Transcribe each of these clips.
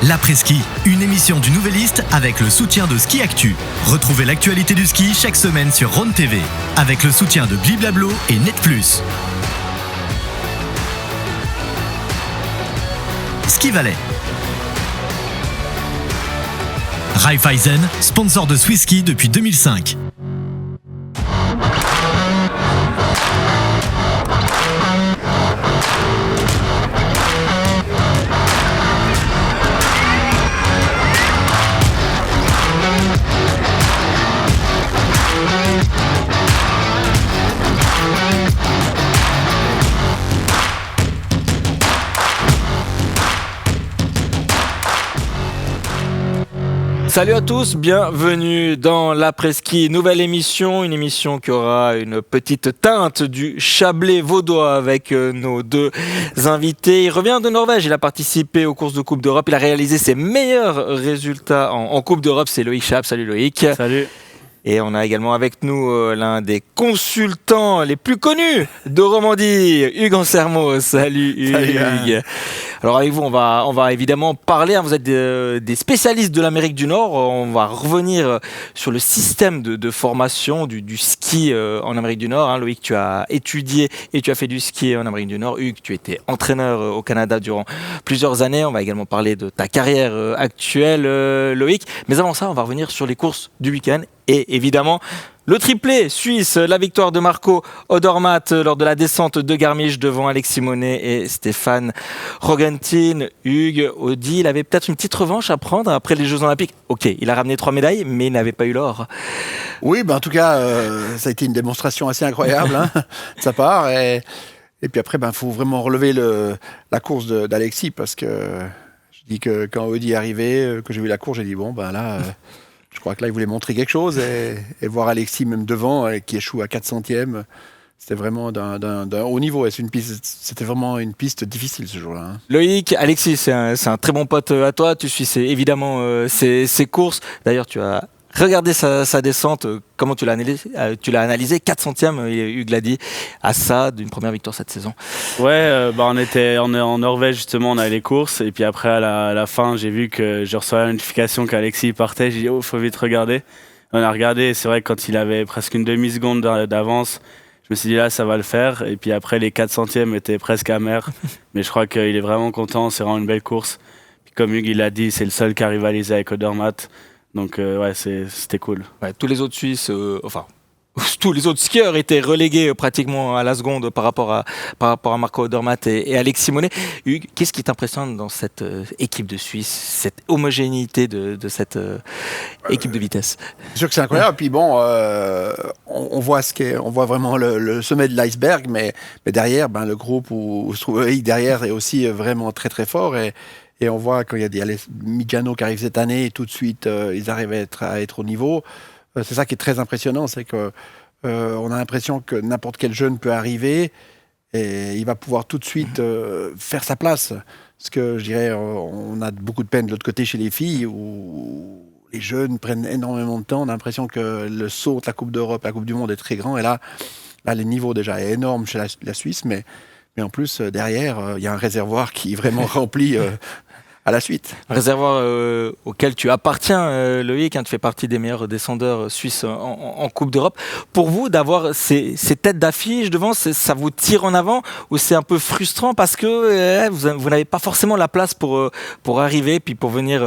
L'après-ski, une émission du Nouvelliste avec le soutien de Ski Actu. Retrouvez l'actualité du ski chaque semaine sur Rhône TV avec le soutien de Bliblablo et Net Plus. Ski Valais. Raiffeisen, sponsor de Swiss Ski depuis 2005. Salut à tous, bienvenue dans l'après-ski, nouvelle émission, une émission qui aura une petite teinte du Chablais vaudois avec nos deux invités. Il revient de Norvège, il a participé aux courses de Coupe d'Europe, il a réalisé ses meilleurs résultats en Coupe d'Europe, c'est Loïc Schaap. Salut Loïc. Salut. Et on a également avec nous l'un des consultants les plus connus de Romandie, Hugues Ansermo. Salut Hugues. Salut. Alors avec vous, on va évidemment parler, vous êtes des spécialistes de l'Amérique du Nord, on va revenir sur le système de formation du ski en Amérique du Nord. Loïc, tu as étudié et tu as fait du ski en Amérique du Nord. Hugues, tu étais entraîneur au Canada durant plusieurs années. On va également parler de ta carrière actuelle, Loïc. Mais avant ça, on va revenir sur les courses du week-end. Et évidemment, le triplé suisse, la victoire de Marco Odermatt lors de la descente de Garmisch devant Alex Simonet et Stéphane Rogentin. Hugues, Audi, il avait peut-être une petite revanche à prendre après les Jeux Olympiques. Ok, il a ramené 3 médailles, mais il n'avait pas eu l'or. Oui, en tout cas, ça a été une démonstration assez incroyable de sa part. Et puis après, faut vraiment relever la course d'Alexis parce que je dis que quand Audi est arrivé, que j'ai vu la course, j'ai dit là... Je crois que là, il voulait montrer quelque chose et voir Alexis même devant, qui échoue à 4 centièmes. C'était vraiment d'un haut niveau. C'était vraiment une piste difficile ce jour-là. Loïc, Alexis, c'est un très bon pote à toi. Tu suis évidemment ses courses. D'ailleurs, tu as regardé sa descente. Comment tu l'as analysé 4 centièmes, Hugues l'a dit, à ça d'une première victoire cette saison. Ouais, on est en Norvège justement, on a les courses et puis après à la fin j'ai vu que je reçois la notification qu'Alexis partait, j'ai dit faut vite regarder. On a regardé et c'est vrai que quand il avait presque une demi-seconde d'avance, je me suis dit là ça va le faire et puis après les 4 centièmes étaient presque amers mais je crois qu'il est vraiment content, c'est vraiment une belle course. Puis comme Hugues il l'a dit, c'est le seul qui a rivalisé avec Odermatt. Donc c'était cool. Ouais, tous les autres Suisses, tous les autres skieurs étaient relégués pratiquement à la seconde par rapport à Marco Odermatt et Alex Simonet. Hugues, qu'est-ce qui t'impressionne dans cette équipe de Suisse, cette homogénéité de cette équipe de vitesse? C'est sûr que c'est incroyable. Puis on voit vraiment le sommet de l'iceberg, mais derrière, le groupe où se trouve derrière est aussi vraiment très très fort. Et on voit quand il y a des Mijano qui arrivent cette année, et tout de suite, ils arrivent à être au niveau. C'est ça qui est très impressionnant, c'est qu'on a l'impression que n'importe quel jeune peut arriver et il va pouvoir tout de suite faire sa place. Parce que je dirais, on a beaucoup de peine de l'autre côté chez les filles, où les jeunes prennent énormément de temps. On a l'impression que le saut de la Coupe d'Europe, la Coupe du Monde est très grand. Et là le niveau déjà est énorme chez la Suisse, mais en plus, derrière, il y a un réservoir qui est vraiment rempli à la suite. Un réservoir auquel tu appartiens, Loïc, tu fais partie des meilleurs descendeurs suisses en Coupe d'Europe. Pour vous, d'avoir ces têtes d'affiche devant, ça vous tire en avant ou c'est un peu frustrant parce que vous n'avez pas forcément la place pour arriver puis pour venir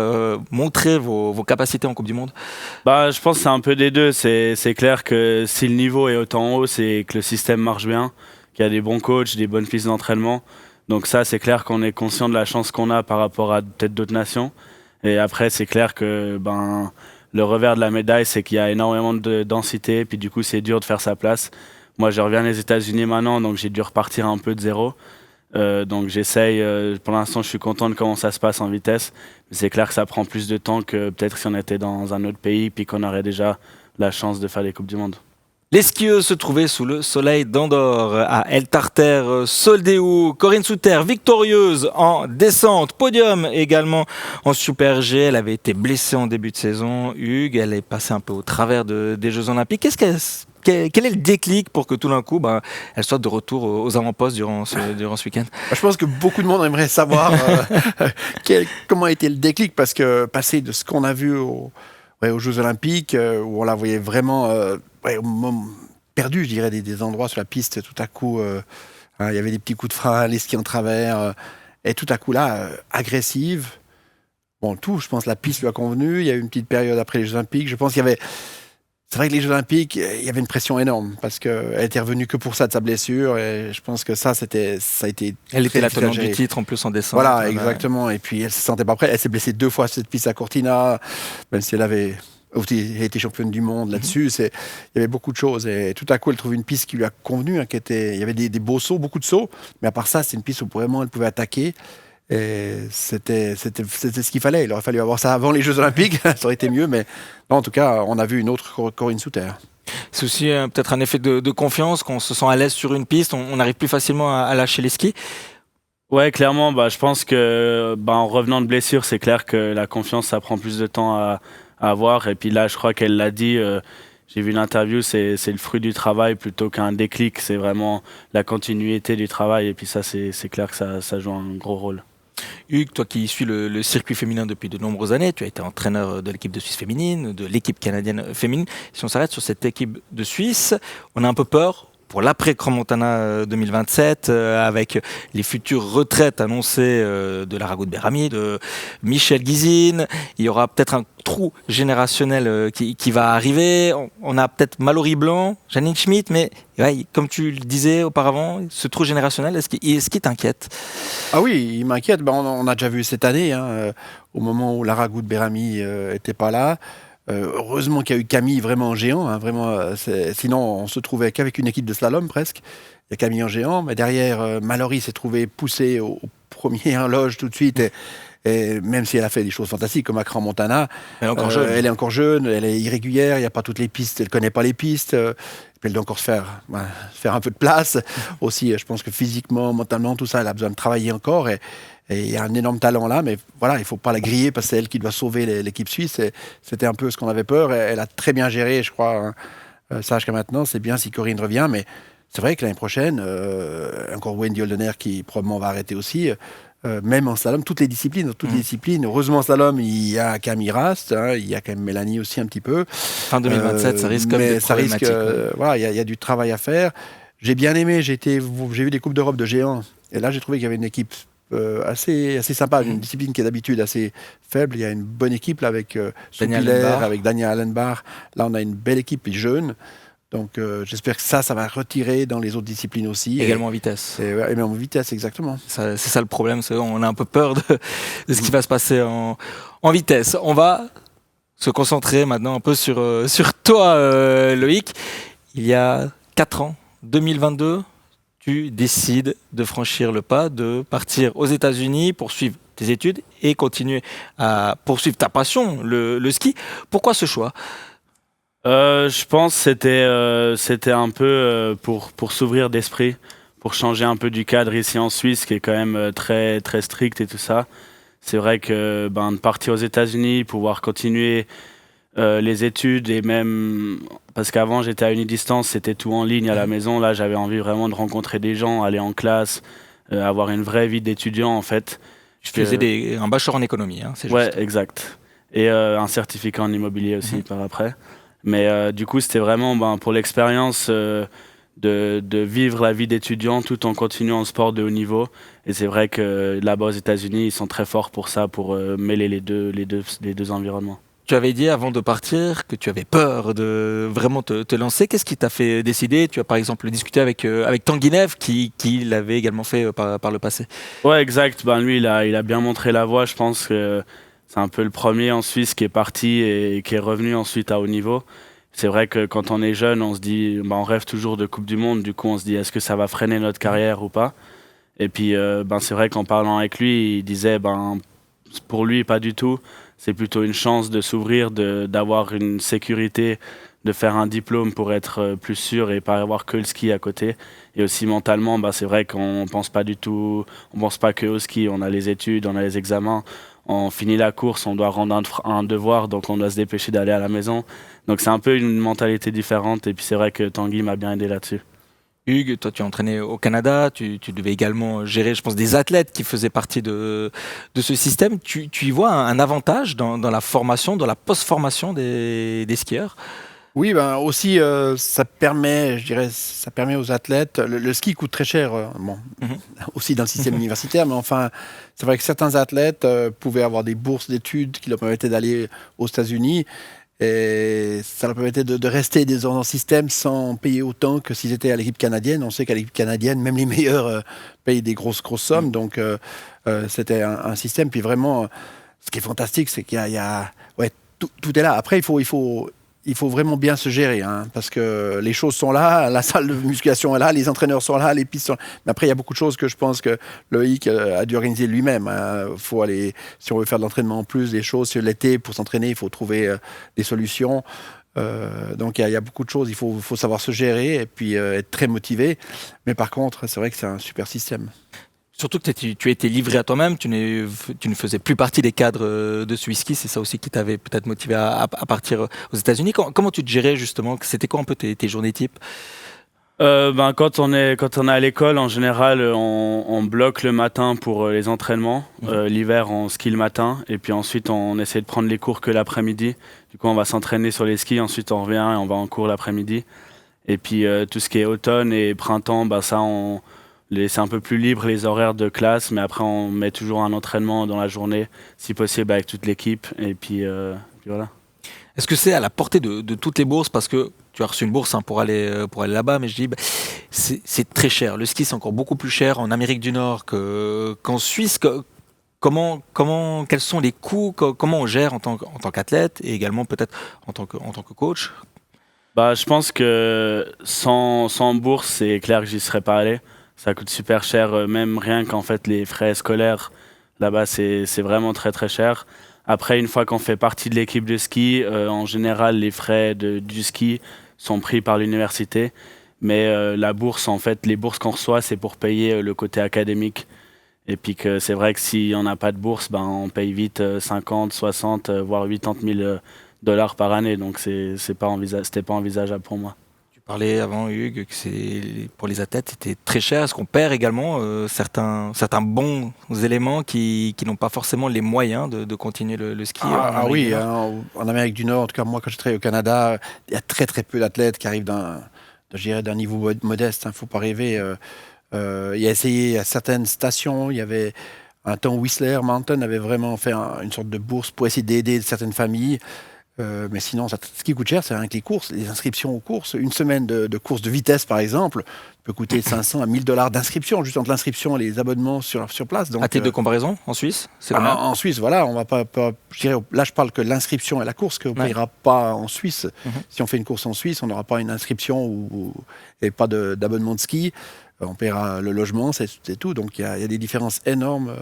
montrer vos capacités en Coupe du Monde? Je pense que c'est un peu des deux. C'est clair que si le niveau est autant haut, c'est que le système marche bien, qu'il y a des bons coachs, des bonnes pistes d'entraînement. Donc ça, c'est clair qu'on est conscient de la chance qu'on a par rapport à peut-être d'autres nations. Et après, c'est clair que le revers de la médaille, c'est qu'il y a énormément de densité. Puis du coup, c'est dur de faire sa place. Moi, je reviens des États-Unis maintenant, donc j'ai dû repartir un peu de zéro. Donc j'essaye. Pour l'instant, je suis content de comment ça se passe en vitesse. Mais c'est clair que ça prend plus de temps que peut-être si on était dans un autre pays puis qu'on aurait déjà la chance de faire les Coupes du Monde. Les skieuses se trouvaient sous le soleil d'Andorre à El Tarter, Soldeu. Corinne Souter, victorieuse en descente, podium également en Super G. Elle avait été blessée en début de saison. Hugues, elle est passée un peu au travers des Jeux Olympiques. Qu'est-ce quel est le déclic pour que tout d'un coup, elle soit de retour aux avant-postes durant ce week-end? Je pense que beaucoup de monde aimerait savoir comment a été le déclic, parce que passer de ce qu'on a vu aux Jeux Olympiques, où on la voyait vraiment perdue, je dirais, des endroits sur la piste, tout à coup, il y avait des petits coups de frein, les skis en travers, et tout à coup là, agressive. Bon, je pense, la piste lui a convenu. Il y a eu une petite période après les Jeux Olympiques. Je pense qu'il y avait... C'est vrai que les Jeux Olympiques, il y avait une pression énorme, parce qu'elle était revenue que pour ça de sa blessure, et je pense que ça a été... Elle était la tenante du titre en plus en décembre. Voilà, exactement. Et puis elle se sentait pas prête. Elle s'est blessée 2 fois sur cette piste à Cortina, même si elle était championne du monde là-dessus. Il y avait beaucoup de choses, et tout à coup elle trouve une piste qui lui a convenu, il y avait des beaux sauts, beaucoup de sauts, mais à part ça, c'est une piste où vraiment elle pouvait attaquer. Et c'était ce qu'il fallait. Il aurait fallu avoir ça avant les Jeux Olympiques, ça aurait été mieux, mais non, en tout cas, on a vu une autre Corinne Souter. C'est aussi peut-être un effet de confiance, qu'on se sent à l'aise sur une piste, on arrive plus facilement à lâcher les skis. Ouais, clairement, je pense que en revenant de blessure, c'est clair que la confiance, ça prend plus de temps à avoir. Et puis là, je crois qu'elle l'a dit, j'ai vu l'interview, c'est le fruit du travail plutôt qu'un déclic, c'est vraiment la continuité du travail. Et puis ça, c'est clair que ça joue un gros rôle. Hugues, toi qui suis le circuit féminin depuis de nombreuses années, tu as été entraîneur de l'équipe de Suisse féminine, de l'équipe canadienne féminine. Si on s'arrête sur cette équipe de Suisse, on a un peu peur pour l'après-Crans-Montana 2027, avec les futures retraites annoncées de Lara Gut-Beramy, de Michel Guizine. Il y aura peut-être un trou générationnel qui va arriver. On a peut-être Mallory Blanc, Janine Schmidt, mais comme tu le disais auparavant, ce trou générationnel, est-ce qu'il t'inquiète? Ah oui, il m'inquiète. On a déjà vu cette année, au moment où Lara Gut-Beramy n'était pas là. Heureusement qu'il y a eu Camille vraiment en géant, sinon on se trouvait qu'avec une équipe de slalom presque. Il y a Camille en géant, mais derrière Mallory s'est trouvée poussée au premier loge tout de suite, et même si elle a fait des choses fantastiques comme à Crans-Montana, elle est encore jeune, elle est irrégulière, il n'y a pas toutes les pistes, elle ne connaît pas les pistes, et puis elle doit encore se faire un peu de place. Aussi, je pense que physiquement, mentalement, tout ça, elle a besoin de travailler encore, et il y a un énorme talent là, mais voilà, il ne faut pas la griller, parce que c'est elle qui doit sauver l'équipe suisse. Et c'était un peu ce qu'on avait peur. Et elle a très bien géré, je crois, ça jusqu'à maintenant. C'est bien si Corinne revient, mais c'est vrai que l'année prochaine, encore Wendy Holdener qui probablement va arrêter aussi, même en slalom, toutes les disciplines. Heureusement en slalom, il y a Camille Rast, il y a quand même Mélanie aussi un petit peu. Fin 2027, ça risque d'être problématique. Voilà, il y a du travail à faire. J'ai bien aimé, j'ai vu des Coupes d'Europe de géants, et là j'ai trouvé qu'il y avait une équipe assez sympa, une discipline qui est d'habitude assez faible. Il y a une bonne équipe là, avec Soupiller, avec Daniel Allenbach. Là, on a une belle équipe jeune. Donc, j'espère que ça va retirer dans les autres disciplines aussi. Également en vitesse. Et même en vitesse, exactement. C'est ça le problème. On a un peu peur de ce qui va se passer en vitesse. On va se concentrer maintenant un peu sur toi, Loïc. Il y a 4 ans, 2022, tu décides de franchir le pas, de partir aux États-Unis, poursuivre tes études et continuer à poursuivre ta passion, le ski. Pourquoi ce choix ? Je pense que c'était un peu pour s'ouvrir d'esprit, pour changer un peu du cadre ici en Suisse, qui est quand même très, très strict et tout ça. C'est vrai que de partir aux États-Unis, pouvoir continuer les études, et même parce qu'avant j'étais à Unidistance, c'était tout en ligne à la maison. Là, j'avais envie vraiment de rencontrer des gens, aller en classe, avoir une vraie vie d'étudiant en fait. Je faisais un bachelor en économie, c'est ouais, juste. Exact. Et un certificat en immobilier aussi par après. Mais du coup, c'était vraiment pour l'expérience de vivre la vie d'étudiant tout en continuant en sport de haut niveau. Et c'est vrai que là-bas aux États-Unis, ils sont très forts pour ça, pour mêler les deux environnements. Tu avais dit avant de partir que tu avais peur de vraiment te lancer. Qu'est-ce qui t'a fait décider ? Tu as par exemple discuté avec Tanguy Neve qui l'avait également fait par le passé. Ouais, exact. Lui, il a bien montré la voie. Je pense que c'est un peu le premier en Suisse qui est parti et qui est revenu ensuite à haut niveau. C'est vrai que quand on est jeune, on se dit, on rêve toujours de Coupe du Monde. Du coup, on se dit, est-ce que ça va freiner notre carrière ou pas ? Et puis, c'est vrai qu'en parlant avec lui, il disait, pour lui, pas du tout. C'est plutôt une chance de s'ouvrir, d'avoir une sécurité, de faire un diplôme pour être plus sûr et pas avoir que le ski à côté. Et aussi mentalement, c'est vrai qu'on pense pas du tout, on pense pas que au ski. On a les études, on a les examens, on finit la course, on doit rendre un devoir, donc on doit se dépêcher d'aller à la maison. Donc c'est un peu une mentalité différente et puis c'est vrai que Tanguy m'a bien aidé là-dessus. Hugues, toi tu entraînais au Canada, tu devais également gérer, je pense, des athlètes qui faisaient partie de ce système. Tu y vois un avantage dans la formation, dans la post-formation des skieurs? Oui, ben aussi, ça permet aux athlètes. Le ski coûte très cher, aussi dans le système universitaire, mais enfin, c'est vrai que certains athlètes pouvaient avoir des bourses d'études qui leur permettaient d'aller aux États-Unis. Et ça leur permettait de rester dans le système sans payer autant que s'ils étaient à l'équipe canadienne. On sait qu'à l'équipe canadienne, même les meilleurs payent des grosses sommes. Donc, c'était un système. Puis vraiment, ce qui est fantastique, c'est qu'il y a tout est là. Après, il faut vraiment bien se gérer, hein, parce que les choses sont là, la salle de musculation est là, les entraîneurs sont là, les pistes sont là. Mais après, il y a beaucoup de choses que je pense que Loïc a dû organiser lui-même. Faut aller, si on veut faire de l'entraînement en plus, des choses sur l'été pour s'entraîner, il faut trouver des solutions. Donc il y a beaucoup de choses, il faut savoir se gérer et puis être très motivé. Mais par contre, c'est vrai que c'est un super système. Surtout que tu étais livré à toi-même, tu ne faisais plus partie des cadres de Swisski, c'est ça aussi qui t'avait peut-être motivé à partir aux États-Unis. Comment tu te gérais justement? C'était quoi un peu tes journées types? Quand on est à l'école, en général, on bloque le matin pour les entraînements. L'hiver, on skie le matin. Et puis ensuite, on essaie de prendre les cours que l'après-midi. Du coup, on va s'entraîner sur les skis. Ensuite, on revient et on va en cours l'après-midi. Et puis, tout ce qui est automne et printemps, ça, c'est un peu plus libre, les horaires de classe. Mais après, on met toujours un entraînement dans la journée, si possible, avec toute l'équipe. Et puis voilà. Est-ce que c'est à la portée de toutes les bourses? Parce que tu as reçu une bourse pour aller là-bas, mais je dis, c'est très cher. Le ski, c'est encore beaucoup plus cher en Amérique du Nord qu'en Suisse. Quels sont les coûts? Comment on gère en tant qu'athlète et également peut-être en tant que coach? Je pense que sans bourse, c'est clair que j'y serais pas allé. Ça coûte super cher, même rien qu'en fait les frais scolaires. Là-bas, c'est vraiment très très cher. Après, une fois qu'on fait partie de l'équipe de ski, en général, les frais du ski sont pris par l'université. Mais la bourse, en fait, les bourses qu'on reçoit, c'est pour payer le côté académique. Et puis que c'est vrai que si on n'a pas de bourse, on paye vite 50, 60, voire 80 000 $ par année. Donc, c'était pas envisageable pour moi. Tu parlais avant, Hugues, que pour les athlètes, c'était très cher. Est-ce qu'on perd également certains bons éléments qui n'ont pas forcément les moyens de continuer le ski? Oui, en Amérique du Nord, en tout cas moi quand je travaille au Canada, il y a très très peu d'athlètes qui arrivent d'un niveau modeste. Il ne faut pas rêver. Il y a essayé à certaines stations, il y avait un temps Whistler Mountain avait vraiment fait une sorte de bourse pour essayer d'aider certaines familles. Mais sinon, ce qui coûte cher, c'est rien que les courses, les inscriptions aux courses. Une semaine de course de vitesse, par exemple, peut coûter 500 à 1000 $ d'inscription, juste entre l'inscription et les abonnements sur place. Donc, à titre de comparaison, en Suisse, c'est en Suisse, voilà, on va pas je dirais, là, je parle que l'inscription et la course, qu'on ne payera pas en Suisse. Si on fait une course en Suisse, on n'aura pas une inscription et pas d'abonnement de ski. On paiera le logement, c'est tout. Donc, il y a des différences énormes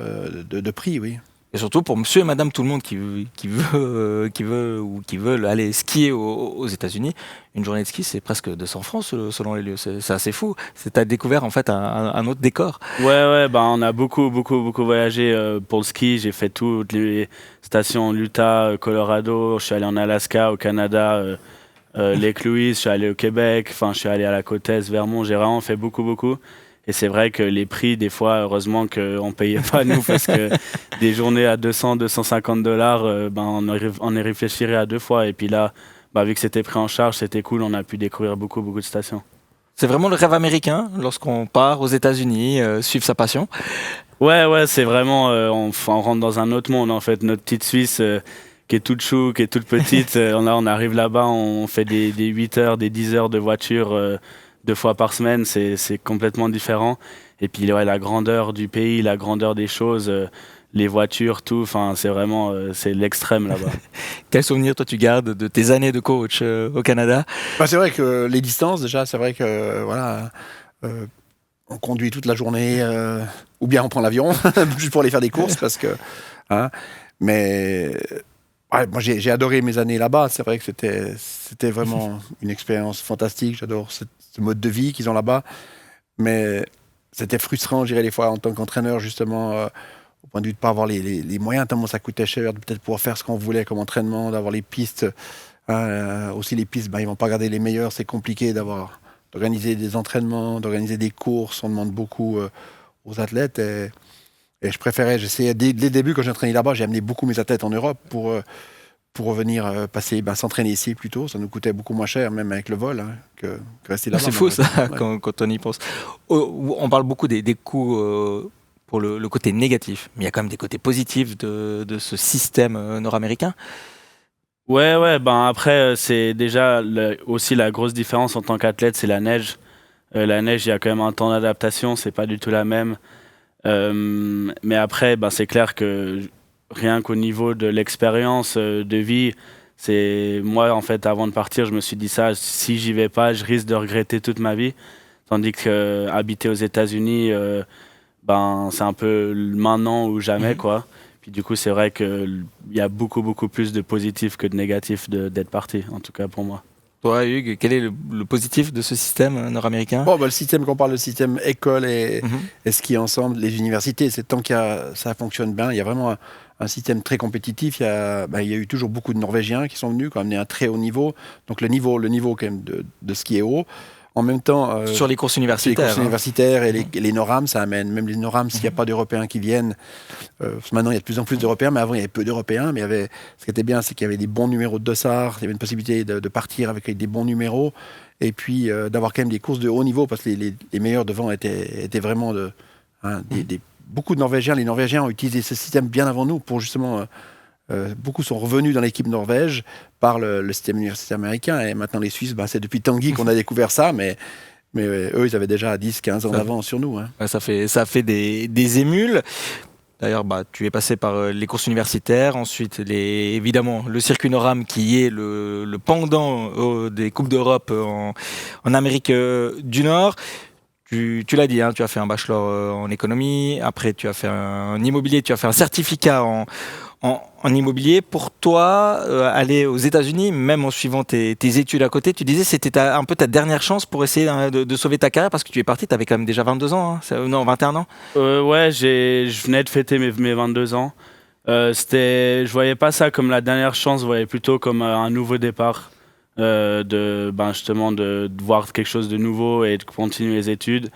de prix, oui. Et surtout pour monsieur et madame tout le monde qui veut ou qui veulent aller skier aux États-Unis, une journée de ski, c'est presque 200 francs selon les lieux. C'est assez fou. Tu as découvert en fait un autre décor. Ouais, on a beaucoup voyagé pour le ski. J'ai fait toutes les stations en Utah, Colorado. Je suis allé en Alaska, au Canada, Lake Louise. Je suis allé au Québec. Enfin, je suis allé à la côte est, Vermont. J'ai vraiment fait beaucoup. Et c'est vrai que les prix, des fois, heureusement qu'on ne payait pas nous, parce que des journées à 200, 250 $, on y réfléchirait à deux fois. Et puis là, vu que c'était pris en charge, c'était cool, on a pu découvrir beaucoup de stations. C'est vraiment le rêve américain, lorsqu'on part aux États-Unis, suivre sa passion. Ouais, c'est vraiment, on rentre dans un autre monde, en fait. Notre petite Suisse, qui est toute chou, qui est toute petite, on arrive là-bas, on fait des 8 heures, des 10 heures de voiture 2 fois par semaine, c'est complètement différent. Et puis la grandeur du pays, la grandeur des choses, les voitures, tout, c'est vraiment c'est l'extrême là-bas. Quel souvenir toi tu gardes de tes années de coach au Canada? C'est vrai que les distances déjà, c'est vrai que on conduit toute la journée ou bien on prend l'avion juste pour aller faire des courses parce que mais moi j'ai adoré mes années là-bas. C'est vrai que c'était vraiment une expérience fantastique. J'adore ce mode de vie qu'ils ont là-bas, mais c'était frustrant, je dirais, des fois en tant qu'entraîneur justement. au point de vue de ne pas avoir les moyens, tellement ça coûtait cher, de peut-être pouvoir faire ce qu'on voulait comme entraînement, d'avoir les pistes. Aussi les pistes, ils ne vont pas garder les meilleurs, c'est compliqué d'organiser des entraînements, d'organiser des courses, on demande beaucoup aux athlètes. Et je préférais, j'essayais dès le début, quand j'ai entraîné là-bas, j'ai amené beaucoup mes athlètes en Europe pour revenir s'entraîner ici plutôt. Ça nous coûtait beaucoup moins cher, même avec le vol, que rester là-bas. C'est fou ça, ouais. quand on y pense. On parle beaucoup des coûts pour le côté négatif, mais il y a quand même des côtés positifs de ce système nord-américain. Ouais, ben après, c'est déjà aussi la grosse différence en tant qu'athlète, c'est la neige. La neige, il y a quand même un temps d'adaptation, c'est pas du tout la même. Mais après, ben, c'est clair que rien qu'au niveau de l'expérience de vie, c'est moi, en fait, avant de partir, je me suis dit ça, si j'y vais pas, je risque de regretter toute ma vie. Tandis que habiter aux États-Unis, ben, c'est un peu maintenant ou jamais, quoi. Puis du coup, c'est vrai qu'il y a beaucoup plus de positifs que de négatifs d'être parti, en tout cas pour moi. Toi, Hugues, quel est le positif de ce système nord-américain ? Bon, le système, qu'on parle de système école et ski ensemble, les universités, c'est tant que ça fonctionne bien. Il y a vraiment un système très compétitif. Il y a eu toujours beaucoup de Norvégiens qui sont venus, qui ont amené un très haut niveau. Donc le niveau quand même de ski est haut. En même temps, sur les courses universitaires. Universitaires et les NORAM, ça amène. Même les NORAM, s'il n'y a pas d'Européens qui viennent, maintenant il y a de plus en plus d'Européens, mais avant il y avait peu d'Européens. Mais ce qui était bien, c'est qu'il y avait des bons numéros de dossards, il y avait une possibilité de partir avec des bons numéros, et puis d'avoir quand même des courses de haut niveau, parce que les meilleurs devant étaient vraiment beaucoup de Norvégiens. Les Norvégiens ont utilisé ce système bien avant nous pour justement. Beaucoup sont revenus dans l'équipe Norvège par le système universitaire américain, et maintenant les Suisses, c'est depuis Tanguy qu'on a découvert ça, mais eux ils avaient déjà 10-15 ans d'avance sur nous. Ouais, ça fait des émules. D'ailleurs, tu es passé par les courses universitaires, ensuite évidemment le circuit NORAM qui est le pendant des Coupes d'Europe en Amérique du Nord. Tu l'as dit, tu as fait un bachelor en économie, après tu as fait un immobilier, tu as fait un certificat en immobilier. Pour toi, aller aux États-Unis, même en suivant tes études à côté, tu disais que c'était un peu ta dernière chance pour essayer de sauver ta carrière, parce que tu es parti, tu avais quand même déjà 22 ans, non, 21 ans. Ouais, je venais de fêter mes 22 ans. Je voyais pas ça comme la dernière chance, je voyais plutôt comme un nouveau départ. Justement de voir quelque chose de nouveau et de continuer les études.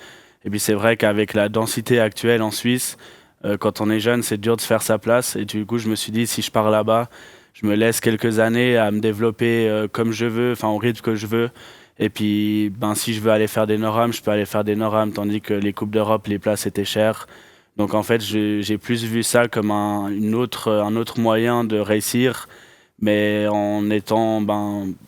Et puis c'est vrai qu'avec la densité actuelle en Suisse, quand on est jeune, c'est dur de se faire sa place. Et du coup, je me suis dit, si je pars là-bas, je me laisse quelques années à me développer comme je veux, enfin au rythme que je veux. Et puis, si je veux aller faire des NORAM, je peux aller faire des NORAM, tandis que les Coupes d'Europe, les places étaient chères. Donc en fait, j'ai plus vu ça comme un autre moyen de réussir, mais en étant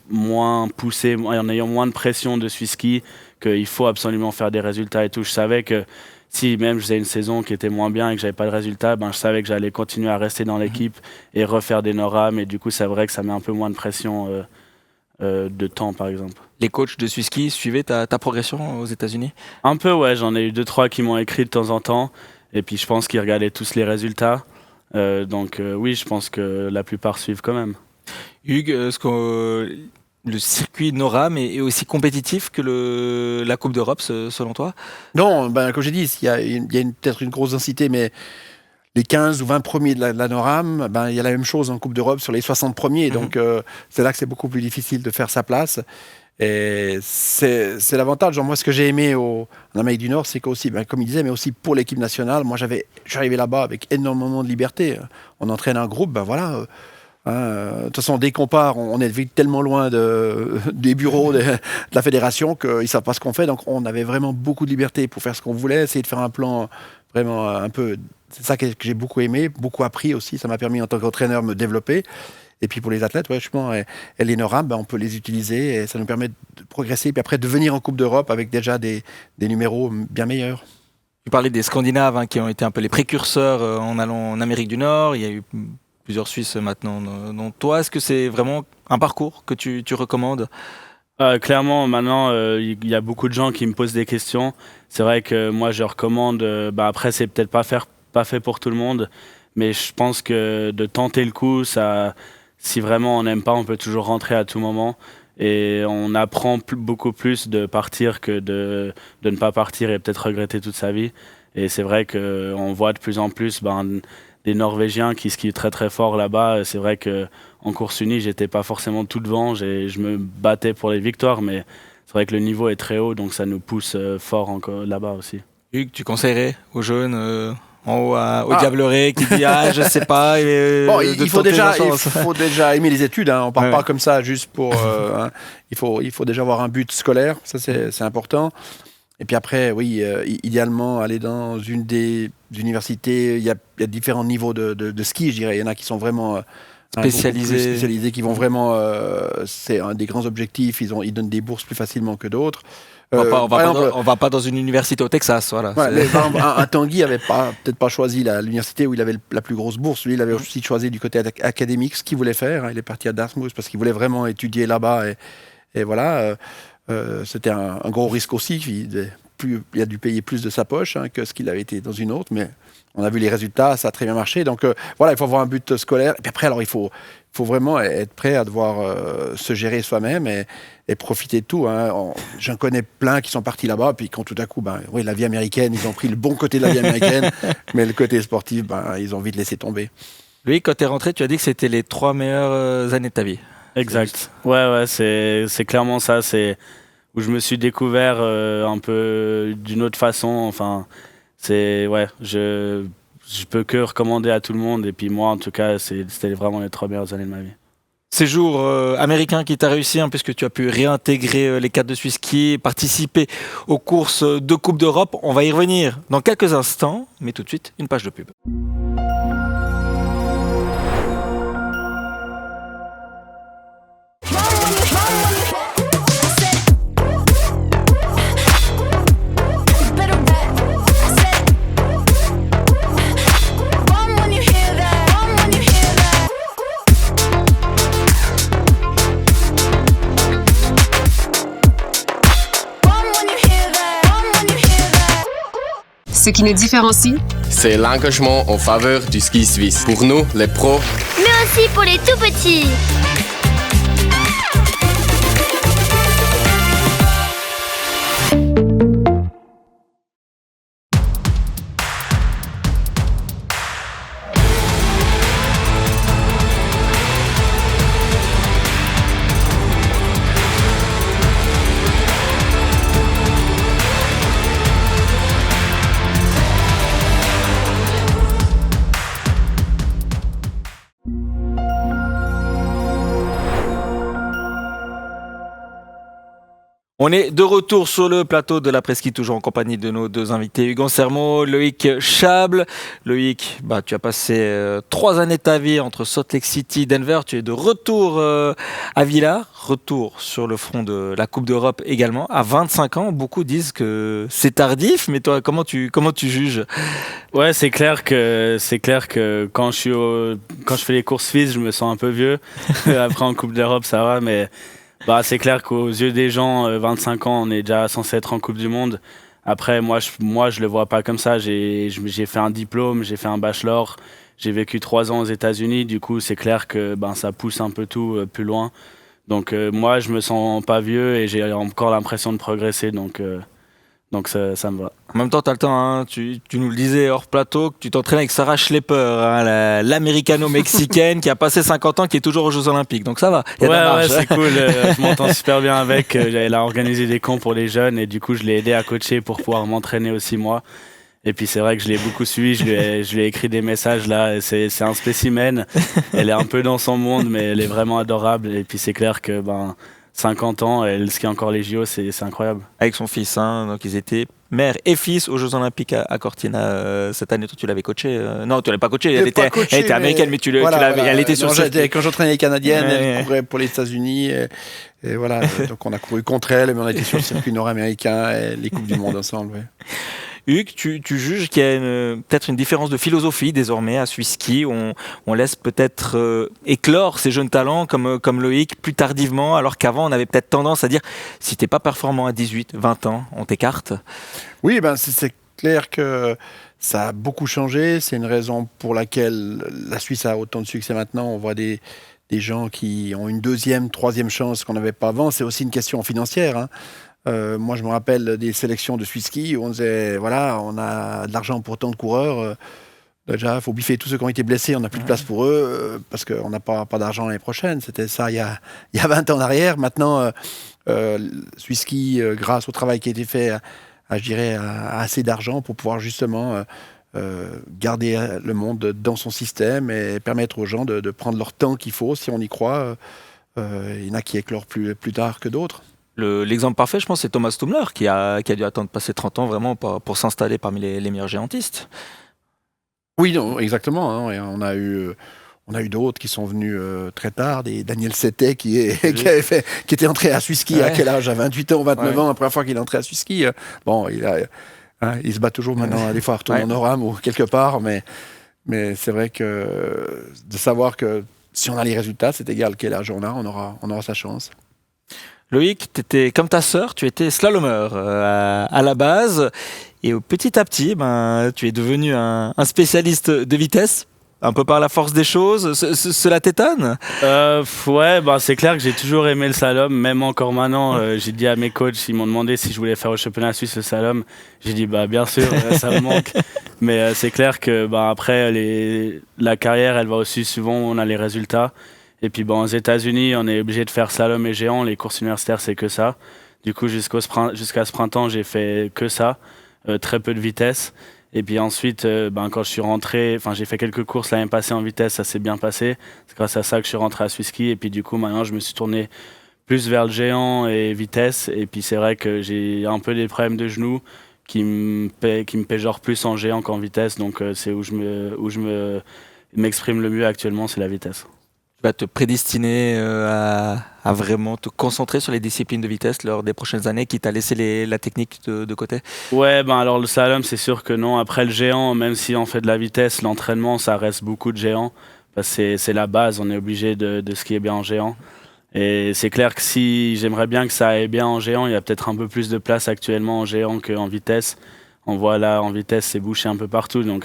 moins poussé, en ayant moins de pression de Swiss Ski, qu'il faut absolument faire des résultats et tout. Je savais que si même je faisais une saison qui était moins bien et que j'avais pas de résultats, je savais que j'allais continuer à rester dans l'équipe et refaire des NORAM, et du coup c'est vrai que ça met un peu moins de pression de temps, par exemple. Les coachs de Swiss Ski suivaient ta progression aux États-Unis ? Un peu, ouais, j'en ai eu 2-3 qui m'ont écrit de temps en temps, et puis je pense qu'ils regardaient tous les résultats. Oui, je pense que la plupart suivent quand même. Hugues, est-ce que le circuit NORAM est aussi compétitif que la Coupe d'Europe, selon toi ? Non, comme j'ai dit, il y a peut-être une grosse densité, mais les 15 ou 20 premiers de la NORAM, il y a la même chose en Coupe d'Europe sur les 60 premiers. Donc c'est là que c'est beaucoup plus difficile de faire sa place. Et c'est l'avantage. Moi, ce que j'ai aimé en Amérique du Nord, c'est qu'aussi, comme il disait, mais aussi pour l'équipe nationale, moi, j'arrivais là-bas avec énormément de liberté. On entraîne un groupe, voilà. De toute façon, dès qu'on part, on est vite tellement loin des bureaux de la fédération qu'ils ne savent pas ce qu'on fait. Donc, on avait vraiment beaucoup de liberté pour faire ce qu'on voulait, essayer de faire un plan vraiment un peu... C'est ça que j'ai beaucoup aimé, beaucoup appris aussi. Ça m'a permis, en tant qu'entraîneur, de me développer. Et puis pour les athlètes, justement, et les NORAM, on peut les utiliser et ça nous permet de progresser. Puis après, de venir en Coupe d'Europe avec déjà des numéros bien meilleurs. Tu parlais des Scandinaves qui ont été un peu les précurseurs en allant en Amérique du Nord. Il y a eu plusieurs Suisses maintenant. Donc toi, est-ce que c'est vraiment un parcours que tu recommandes ? Clairement, maintenant, il y a beaucoup de gens qui me posent des questions. C'est vrai que moi, je recommande. Après, c'est peut-être pas fait pour tout le monde, mais je pense que de tenter le coup, si vraiment on n'aime pas, on peut toujours rentrer à tout moment. Et on apprend beaucoup plus de partir que de ne pas partir et peut-être regretter toute sa vie. Et c'est vrai qu'on voit de plus en plus des Norvégiens qui skient très très fort là-bas. C'est vrai qu'en course unie, j'étais pas forcément tout devant. Je me battais pour les victoires, mais c'est vrai que le niveau est très haut, donc ça nous pousse fort encore là-bas aussi. Hugues, tu conseillerais aux jeunes en haut au Diableret qui dit je sais pas. Bon, il faut déjà aimer les études. Hein. On part pas comme ça juste pour. Il faut déjà avoir un but scolaire. Ça c'est important. Et puis après, oui, idéalement aller dans une des universités. Il y a différents niveaux de ski, je dirais. Il y en a qui sont vraiment spécialisés, qui vont vraiment. C'est un des grands objectifs. Ils donnent des bourses plus facilement que d'autres. On va pas dans une université au Texas, voilà. Ouais, par exemple, un Tanguy avait peut-être pas choisi l'université où il avait la plus grosse bourse. Lui, il avait aussi choisi du côté académique ce qu'il voulait faire. Hein. Il est parti à Dartmouth parce qu'il voulait vraiment étudier là-bas. Et voilà, c'était un gros risque aussi. Il a dû payer plus de sa poche que ce qu'il avait été dans une autre. Mais on a vu les résultats, ça a très bien marché. Donc voilà, il faut avoir un but scolaire. Et puis après, alors il faut vraiment être prêt à devoir se gérer soi-même et profiter de tout. Hein. J'en connais plein qui sont partis là-bas, puis quand tout à coup, la vie américaine, ils ont pris le bon côté de la vie américaine, mais le côté sportif, ils ont vite laissé tomber. Lui, quand tu es rentré, tu as dit que c'était les 3 meilleures années de ta vie. Exact. Ouais, c'est clairement ça. C'est où je me suis découvert un peu d'une autre façon. Enfin, je peux que recommander à tout le monde. Et puis moi, en tout cas, c'était vraiment les 3 meilleures années de ma vie. Séjour américain qui t'a réussi, puisque tu as pu réintégrer les cadres de Swiss Ski, participer aux courses de Coupe d'Europe. On va y revenir dans quelques instants, mais tout de suite, une page de pub. Ce qui nous différencie, c'est l'engagement en faveur du ski suisse. Pour nous, les pros, mais aussi pour les tout petits. On est de retour sur le plateau de la Presqu'île, toujours en compagnie de nos 2 invités, Hugues Ansermo, Loïc Chable. Loïc, tu as passé 3 années de ta vie entre Salt Lake City et Denver. Tu es de retour à Villars, retour sur le front de la Coupe d'Europe également, à 25 ans. Beaucoup disent que c'est tardif, mais toi, comment tu juges ? Ouais, c'est clair que quand je fais les courses suisses, je me sens un peu vieux. Après, en Coupe d'Europe, ça va, mais... c'est clair qu'aux yeux des gens, 25 ans, on est déjà censé être en Coupe du Monde. Après, moi, je le vois pas comme ça. J'ai fait un diplôme, j'ai fait un bachelor, j'ai vécu 3 ans aux États-Unis. Du coup, c'est clair que ça pousse un peu tout plus loin. Donc, moi, je me sens pas vieux et j'ai encore l'impression de progresser. Donc ça me va. En même temps, tu as le temps, tu nous le disais hors plateau, que tu t'entraînes avec Sarah Schlepper, l'américano-mexicaine qui a passé 50 ans, qui est toujours aux Jeux Olympiques. Donc ça va. Ouais, c'est cool. Je m'entends super bien avec. Elle a organisé des camps pour les jeunes et du coup, je l'ai aidé à coacher pour pouvoir m'entraîner aussi moi. Et puis c'est vrai que je l'ai beaucoup suivi, je lui ai écrit des messages là, c'est un spécimen. Elle est un peu dans son monde, mais elle est vraiment adorable. Et puis c'est clair que 50 ans, elle skie encore les JO, c'est incroyable. Avec son fils, donc ils étaient mère et fils aux Jeux Olympiques à Cortina cette année. Toi, tu l'avais coaché Non, tu l'avais pas coaché. Elle était américaine, mais elle était sur cette. Quand j'entraînais les Canadiennes, elle courait pour les États-Unis. Et voilà, donc on a couru contre elle, mais on a été sur le circuit nord-américain et les Coupes du Monde ensemble. Ouais. Hugues, tu juges qu'il y a peut-être une différence de philosophie désormais à Swiss Ski. On laisse peut-être éclore ces jeunes talents comme Loïc plus tardivement, alors qu'avant on avait peut-être tendance à dire si t'es pas performant à 18, 20 ans, on t'écarte. Oui, c'est clair que ça a beaucoup changé. C'est une raison pour laquelle la Suisse a autant de succès maintenant. On voit des gens qui ont une 2e, 3e chance qu'on n'avait pas avant. C'est aussi une question financière. Moi, je me rappelle des sélections de Swisski où on disait, voilà, on a de l'argent pour tant de coureurs. Déjà, il faut biffer tous ceux qui ont été blessés, on n'a plus de place pour eux parce qu'on n'a pas d'argent l'année prochaine. C'était ça il y a 20 ans en arrière. Maintenant, Swisski, grâce au travail qui a été fait, je dirais, a assez d'argent pour pouvoir justement garder le monde dans son système et permettre aux gens de prendre leur temps qu'il faut si on y croit. Il y en a qui éclorent plus tard que d'autres. L'exemple parfait, je pense, c'est Thomas Tumler qui a dû attendre passer 30 ans vraiment pour s'installer parmi les meilleurs géantistes. Oui, non, exactement. Hein, et on a eu d'autres qui sont venus très tard. Daniel Settet qui était entré à Swisski à quel âge? À 28 ans, 29 ans, la première fois qu'il est entré à Swisski. Bon, il se bat toujours maintenant, des fois, retourne en Oram ou quelque part, mais c'est vrai que de savoir que si on a les résultats, c'est égal quel âge on aura sa chance. Loïc, tu étais comme ta sœur, tu étais slalomeur à la base, et petit à petit, tu es devenu un spécialiste de vitesse, un peu par la force des choses. Cela t'étonne? Ouais, c'est clair que j'ai toujours aimé le slalom, même encore maintenant. J'ai dit à mes coachs, ils m'ont demandé si je voulais faire au championnat suisse le slalom. J'ai dit bien sûr, ça me manque. Mais c'est clair que après la carrière, elle va aussi souvent, on a les résultats. Et puis aux États-Unis, on est obligé de faire slalom et géant. Les courses universitaires, c'est que ça. Du coup, jusqu'à ce printemps, j'ai fait que ça, très peu de vitesse. Et puis ensuite, quand je suis rentré, j'ai fait quelques courses l'année passée en vitesse, ça s'est bien passé. C'est grâce à ça que je suis rentré à Swisski. Et puis du coup, maintenant, je me suis tourné plus vers le géant et vitesse. Et puis c'est vrai que j'ai un peu des problèmes de genoux qui me péjorent plus en géant qu'en vitesse. Donc c'est où je m'exprime le mieux actuellement, c'est la vitesse. Tu vas te prédestiner à vraiment te concentrer sur les disciplines de vitesse lors des prochaines années, quitte à laisser la technique de côté? Ouais, alors le slalom, c'est sûr que non. Après le géant, même si on fait de la vitesse, l'entraînement, ça reste beaucoup de géant. Parce que c'est la base, on est obligé de skier bien en géant. Et c'est clair que si j'aimerais bien que ça aille bien en géant, il y a peut-être un peu plus de place actuellement en géant qu'en vitesse. On voit là, en vitesse, c'est bouché un peu partout. Donc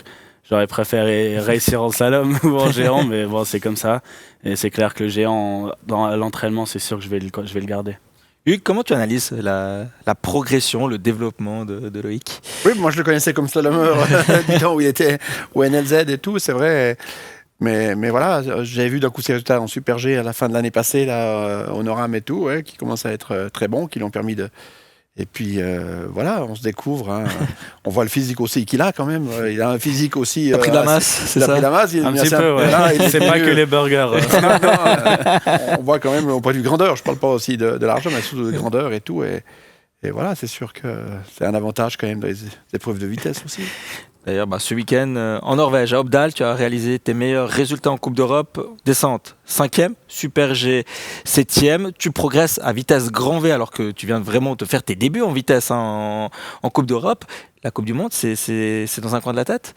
j'aurais préféré réussir en slalom ou en géant, mais c'est comme ça. Et c'est clair que le géant, dans l'entraînement, c'est sûr que je vais le garder. Hugues, comment tu analyses la progression, le développement de Loïc? Oui, moi je le connaissais comme slalomeur du temps où il était au NLZ et tout, c'est vrai. Mais voilà, j'ai vu d'un coup ses résultats en Super G à la fin de l'année passée, là, au Noram et tout, qui commencent à être très bons, qui l'ont permis de... Et puis voilà, on se découvre. Hein. On voit le physique aussi qu'il a quand même. Il a un physique aussi. Il a pris de la masse, c'est ça? Il a pris de la masse. Un petit peu, ouais. C'est pas que les burgers. On voit quand même au point de vue grandeur. Je parle pas aussi de l'argent, mais surtout de grandeur et tout. Et voilà, c'est sûr que c'est un avantage quand même dans les épreuves de vitesse aussi. D'ailleurs, ce week-end, en Norvège, à Oppdal, tu as réalisé tes meilleurs résultats en Coupe d'Europe. Descente 5e, Super G 7e. Tu progresses à vitesse grand V alors que tu viens vraiment te faire tes débuts en vitesse en Coupe d'Europe. La Coupe du Monde, c'est dans un coin de la tête?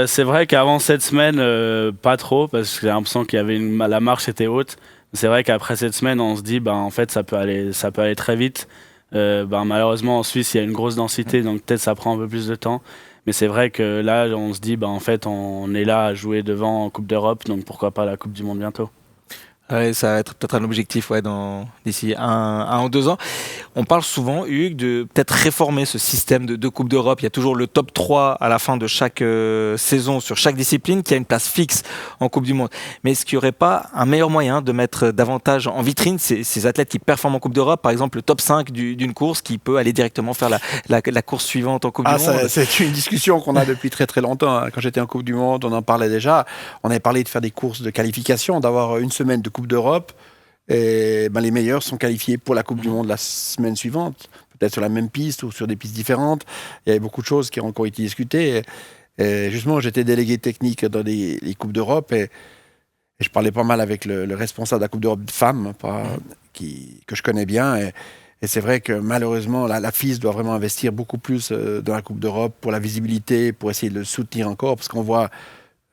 C'est vrai qu'avant cette semaine, pas trop, parce que j'ai l'impression qu'il y avait la marche était haute. C'est vrai qu'après cette semaine, on se dit, en fait, ça peut aller très vite. Malheureusement, en Suisse, il y a une grosse densité, donc peut-être ça prend un peu plus de temps. Mais c'est vrai que là, on se dit, en fait, on est là à jouer devant en Coupe d'Europe, donc pourquoi pas la Coupe du Monde bientôt. Ouais, ça va être peut-être un objectif d'ici un ou 2 ans. On parle souvent, Hugues, de peut-être réformer ce système de Coupe d'Europe. Il y a toujours le top 3 à la fin de chaque saison sur chaque discipline qui a une place fixe en Coupe du Monde. Mais est-ce qu'il n'y aurait pas un meilleur moyen de mettre davantage en vitrine ces athlètes qui performent en Coupe d'Europe? Par exemple, le top 5 d'une course qui peut aller directement faire la course suivante en Coupe du Monde. C'est une discussion qu'on a depuis très très longtemps. Quand j'étais en Coupe du Monde, on en parlait déjà. On avait parlé de faire des courses de qualification, d'avoir une semaine de Coupe d'Europe. Et les meilleurs sont qualifiés pour la Coupe du Monde la semaine suivante, peut-être sur la même piste ou sur des pistes différentes. Il y avait beaucoup de choses qui ont encore été discutées. Et justement, j'étais délégué technique dans les Coupes d'Europe et je parlais pas mal avec le responsable de la Coupe d'Europe de femmes, que je connais bien. Et c'est vrai que malheureusement, la FIS doit vraiment investir beaucoup plus dans la Coupe d'Europe pour la visibilité, pour essayer de le soutenir encore, parce qu'on voit...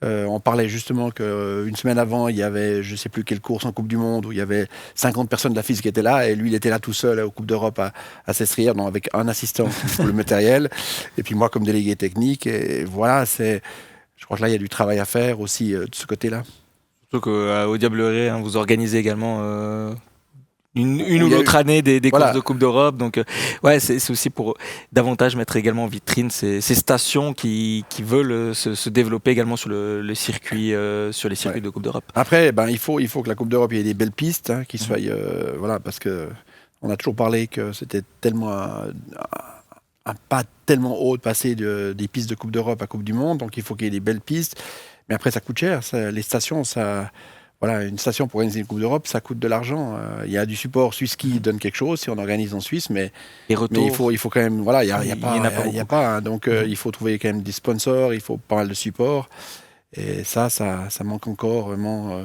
on parlait justement qu'une semaine avant, il y avait je ne sais plus quelle course en Coupe du Monde où il y avait 50 personnes de la FIS qui étaient là et lui, il était là tout seul aux Coupes d'Europe à s'estrier, avec un assistant pour le matériel et puis moi comme délégué technique. Et voilà, je crois que là, il y a du travail à faire aussi de ce côté-là. Surtout qu'au Diableret, vous organisez également une ou l'autre année des courses de Coupe d'Europe. Donc, c'est aussi pour davantage mettre également en vitrine ces stations qui veulent se développer également sur le circuit, sur les circuits de Coupe d'Europe. Après, il faut que la Coupe d'Europe, il y ait des belles pistes, qui soient, parce que on a toujours parlé que c'était tellement un pas tellement haut de passer des pistes de Coupe d'Europe à Coupe du Monde, donc il faut qu'il y ait des belles pistes. Mais après, ça coûte cher. Les stations, une station pour organiser une Coupe d'Europe, ça coûte de l'argent. Il y a du support Suisse qui donne quelque chose si on organise en Suisse, mais il faut quand même, il y a pas. Donc il faut trouver quand même des sponsors, il faut pas mal de support. Et ça manque encore vraiment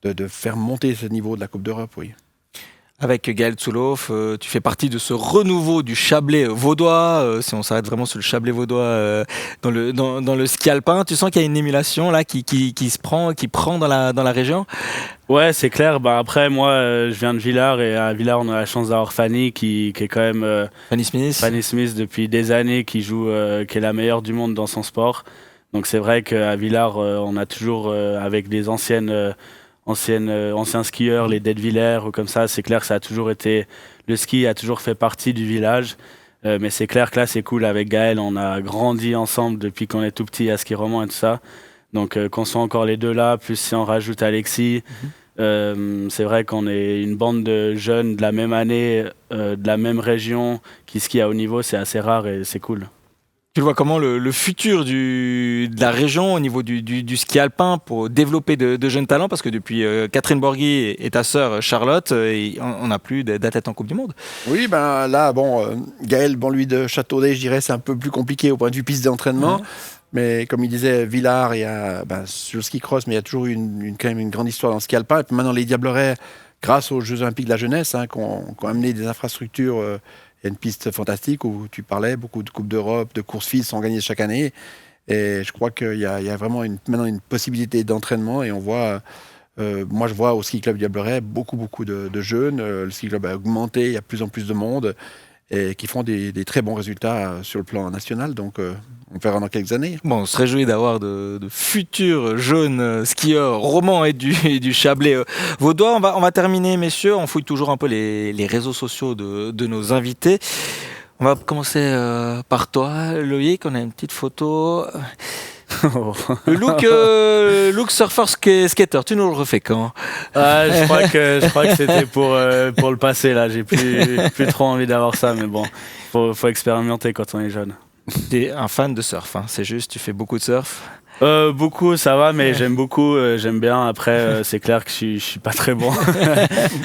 de faire monter ce niveau de la Coupe d'Europe, oui. Avec Gaël Tsuloff, tu fais partie de ce renouveau du Chablais vaudois. Si on s'arrête vraiment sur le Chablais vaudois dans le ski alpin, tu sens qu'il y a une émulation là qui prend dans la région. Ouais, c'est clair. Après, moi, je viens de Villars et à Villars, on a la chance d'avoir Fanny qui est quand même Fanny Smith depuis des années, qui est la meilleure du monde dans son sport. Donc c'est vrai qu'à Villars, on a toujours avec des anciens skieurs, les Detwiller ou comme ça, c'est clair que ça a toujours été, le ski a toujours fait partie du village, mais c'est clair que là c'est cool avec Gaël, on a grandi ensemble depuis qu'on est tout petit à ski roman et tout ça, donc qu'on soit encore les deux là, plus si on rajoute Alexis, c'est vrai qu'on est une bande de jeunes de la même année, de la même région qui skient à haut niveau, c'est assez rare et c'est cool. Tu vois comment le futur de la région au niveau du ski alpin pour développer de jeunes talents, parce que depuis Catherine Borghi et ta sœur Charlotte, on n'a plus d'athlètes en Coupe du Monde. Oui, là, Gaël, lui de Châteaudet, je dirais, c'est un peu plus compliqué au point de vue piste d'entraînement. Mais comme il disait, Villars, il y a sur le ski cross, mais il y a toujours quand même une grande histoire dans le ski alpin. Et puis maintenant, les Diablerets, grâce aux Jeux Olympiques de la jeunesse, qui ont amené des infrastructures. Il y a une piste fantastique où tu parlais, beaucoup de Coupes d'Europe, de courses filles sont gagnées chaque année. Et je crois qu'il y a vraiment maintenant une possibilité d'entraînement. Et on voit, moi je vois au Ski Club Diableret beaucoup de jeunes. Le Ski Club a augmenté, il y a de plus en plus de monde et qui font des très bons résultats sur le plan national. Donc on verra dans quelques années. Bon, on se réjouit d'avoir de futurs jeunes skieurs romans et du Chablais vaudois. On va terminer, messieurs. On fouille toujours un peu les réseaux sociaux de nos invités. On va commencer par toi, Loïc. On a une petite photo. Le look surfer skater, tu nous le refais quand? Je crois que c'était pour le passé là. J'ai plus trop envie d'avoir ça, mais bon, faut expérimenter quand on est jeune. T'es un fan de surf, c'est juste, tu fais beaucoup de surf? Beaucoup, ça va, mais j'aime beaucoup, j'aime bien. Après, c'est clair que je suis pas très bon,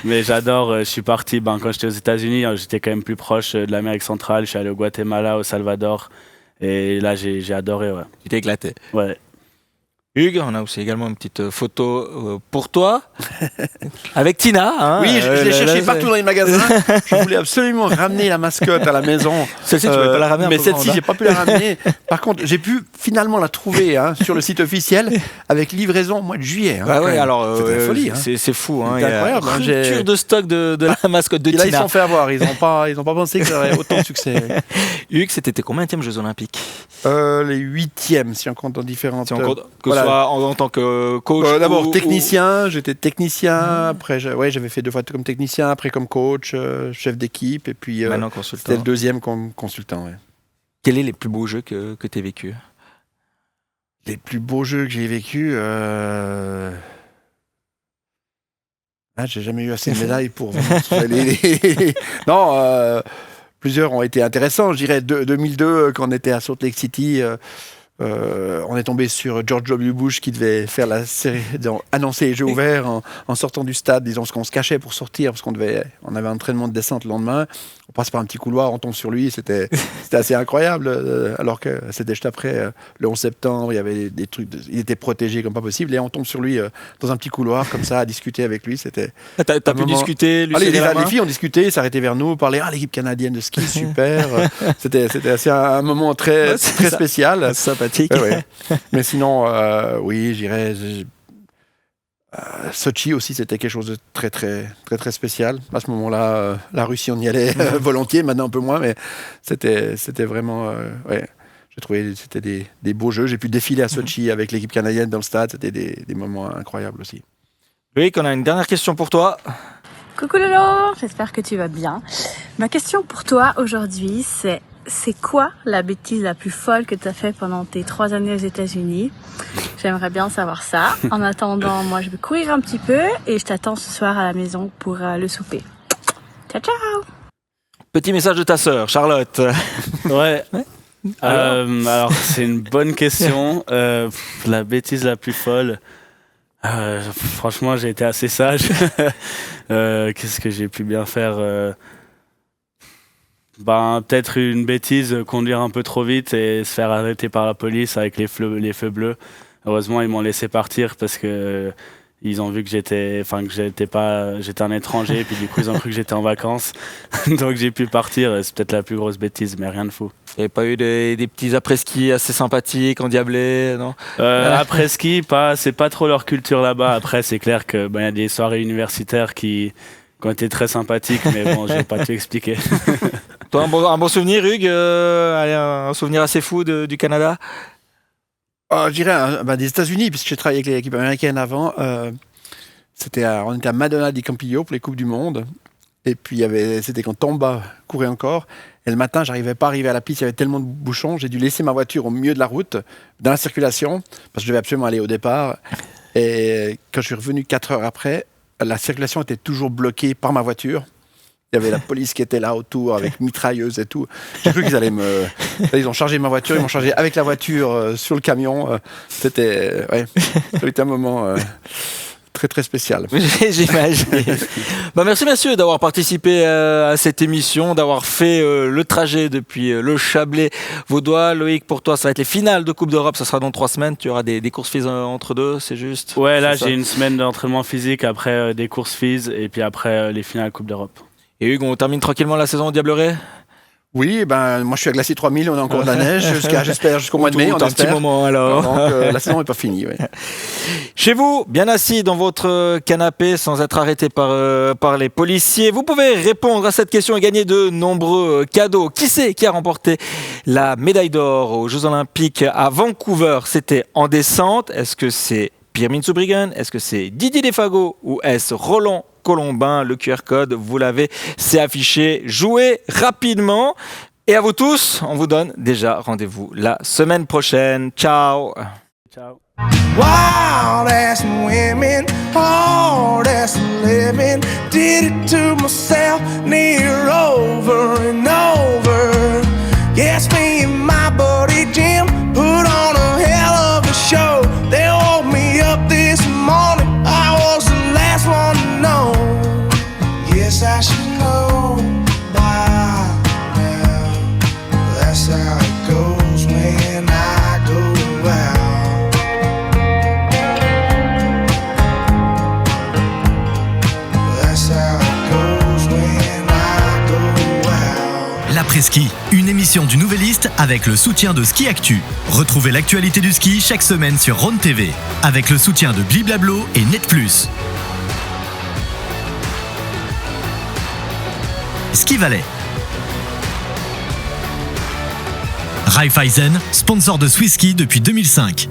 mais j'adore. Je suis parti, quand j'étais aux États-Unis, j'étais quand même plus proche de l'Amérique centrale. Je suis allé au Guatemala, au Salvador, et là j'ai adoré. Ouais. Tu t'es éclaté. Ouais. Hugues, on a aussi également une petite photo pour toi, avec Tina. Oui, je l'ai cherché partout dans les magasins. Je voulais absolument ramener la mascotte à la maison. Celle-ci, tu ne pouvais pas la ramener. Mais celle-ci, j'ai pas pu la ramener. Par contre, j'ai pu finalement la trouver sur le site officiel avec livraison au mois de juillet. Alors c'est la folie. C'est fou. C'est incroyable. Rupture de stock de la mascotte de Tina. Là, ils se sont fait avoir. Ils n'ont pas pensé que ça aurait autant de succès. Hugues, c'était tes combienièmes Jeux Olympiques? Les 8e, si on compte en différentes. Soit en tant que coach. D'abord technicien, j'étais technicien. Après, j'avais fait 2 fois comme technicien, après comme coach, chef d'équipe, et puis maintenant consultant. C'était le 2e comme consultant. Ouais. Quels sont les plus beaux jeux que tu as vécu? Les plus beaux jeux que j'ai vécu. J'ai jamais eu assez de médailles pour. Non, plusieurs ont été intéressants. Je dirais 2002, quand on était à Salt Lake City. On est tombé sur George W. Bush qui devait faire la série, annoncer les jeux ouverts en sortant du stade, disons, parce qu'on se cachait pour sortir, parce qu'on avait un entraînement de descente le lendemain. On passe par un petit couloir, on tombe sur lui, c'était assez incroyable, alors que c'était juste après le 11 septembre, il y avait des trucs, il était protégé comme pas possible, et on tombe sur lui dans un petit couloir, comme ça, à discuter avec lui, c'était... T'as pu discuter, lui les filles ont discuté, s'arrêtaient vers nous, parlaient, l'équipe canadienne de ski, super, c'était assez un moment très spécial. Sympathique. Ouais. Mais sinon, oui, j'irais... Sochi aussi, c'était quelque chose de très spécial. À ce moment-là, la Russie, on y allait volontiers, maintenant un peu moins, mais c'était vraiment... J'ai trouvé c'était des beaux jeux. J'ai pu défiler à Sochi avec l'équipe canadienne dans le stade. C'était des moments incroyables aussi. Loïc, on a une dernière question pour toi. Coucou Lolo, j'espère que tu vas bien. Ma question pour toi aujourd'hui, c'est quoi la bêtise la plus folle que tu as fait pendant tes 3 années aux États-Unis? J'aimerais bien savoir ça. En attendant, moi je vais courir un petit peu et je t'attends ce soir à la maison pour le souper. Ciao ciao. Petit message de ta sœur, Charlotte. Ouais. Alors c'est une bonne question. La bêtise la plus folle. Franchement, j'ai été assez sage. Qu'est-ce que j'ai pu bien faire? Peut-être une bêtise, conduire un peu trop vite et se faire arrêter par la police avec les feux bleus. Heureusement, ils m'ont laissé partir parce que ils ont vu que j'étais un étranger, et puis du coup, ils ont cru que j'étais en vacances. Donc, j'ai pu partir. C'est peut-être la plus grosse bêtise, mais rien de fou. Il n'y avait pas eu des petits après-ski assez sympathiques, endiablés, non? Après-ski, c'est pas trop leur culture là-bas. Après, c'est clair qu'il y a des soirées universitaires qui ont été très sympathiques, mais bon, je vais pas tout expliquer. Toi, un bon souvenir, Hugues? Un souvenir assez fou du Canada? Je dirais des États-Unis, puisque j'ai travaillé avec l'équipe américaine avant. On était à Madonna di Campillo pour les Coupes du Monde. Et puis, c'était quand Tomba courait encore. Et le matin, j'arrivais pas à arriver à la piste. Il y avait tellement de bouchons. J'ai dû laisser ma voiture au milieu de la route, dans la circulation, parce que je devais absolument aller au départ. Et quand je suis revenu 4 heures après, la circulation était toujours bloquée par ma voiture. Il y avait la police qui était là autour avec mitrailleuse et tout. J'ai cru qu'ils allaient Ils ont chargé ma voiture, ils m'ont chargé avec la voiture sur le camion. C'était un moment très très spécial. J'imagine. Merci messieurs d'avoir participé à cette émission, d'avoir fait le trajet depuis le Chablais vaudois. Loïc, pour toi, ça va être les finales de Coupe d'Europe. Ça sera dans 3 semaines. Tu auras des courses FIS entre deux, c'est juste? Ouais, là j'ai une semaine d'entraînement physique, après des courses FIS et puis après les finales Coupe d'Europe. Et Hugues, on termine tranquillement la saison au Diableret? Oui, moi je suis à Glacier 3000, on a encore de la neige j'espère jusqu'au mois de mai. Un petit moment alors. Donc la saison n'est pas finie. Ouais. Chez vous, bien assis dans votre canapé sans être arrêté par les policiers, vous pouvez répondre à cette question et gagner de nombreux cadeaux. Qui c'est qui a remporté la médaille d'or aux Jeux Olympiques à Vancouver? C'était en descente. Est-ce que c'est Pierre Mintzoubrigen? Est-ce que c'est Didier Defago? Ou est-ce Roland Colombin? Le QR code, vous l'avez, c'est affiché. Jouez rapidement. Et à vous tous, on vous donne déjà rendez-vous la semaine prochaine. Ciao. Ciao. Wild ass women, hard ass living, did it to myself, near over and over. Yes, me and my buddy Jim put on a hell of a show. They woke me up this morning, I was the last one to know. Yes, I should know by now. That's how it goes when I go out. That's how it goes when I go out. L'après-ski, une émission du Nouvelliste avec le soutien de Ski Actu. Retrouvez l'actualité du ski chaque semaine sur Rhône TV avec le soutien de Bliblablo et Net Plus. Ski Valley. Raiffeisen, sponsor de Swiss Ski depuis 2005.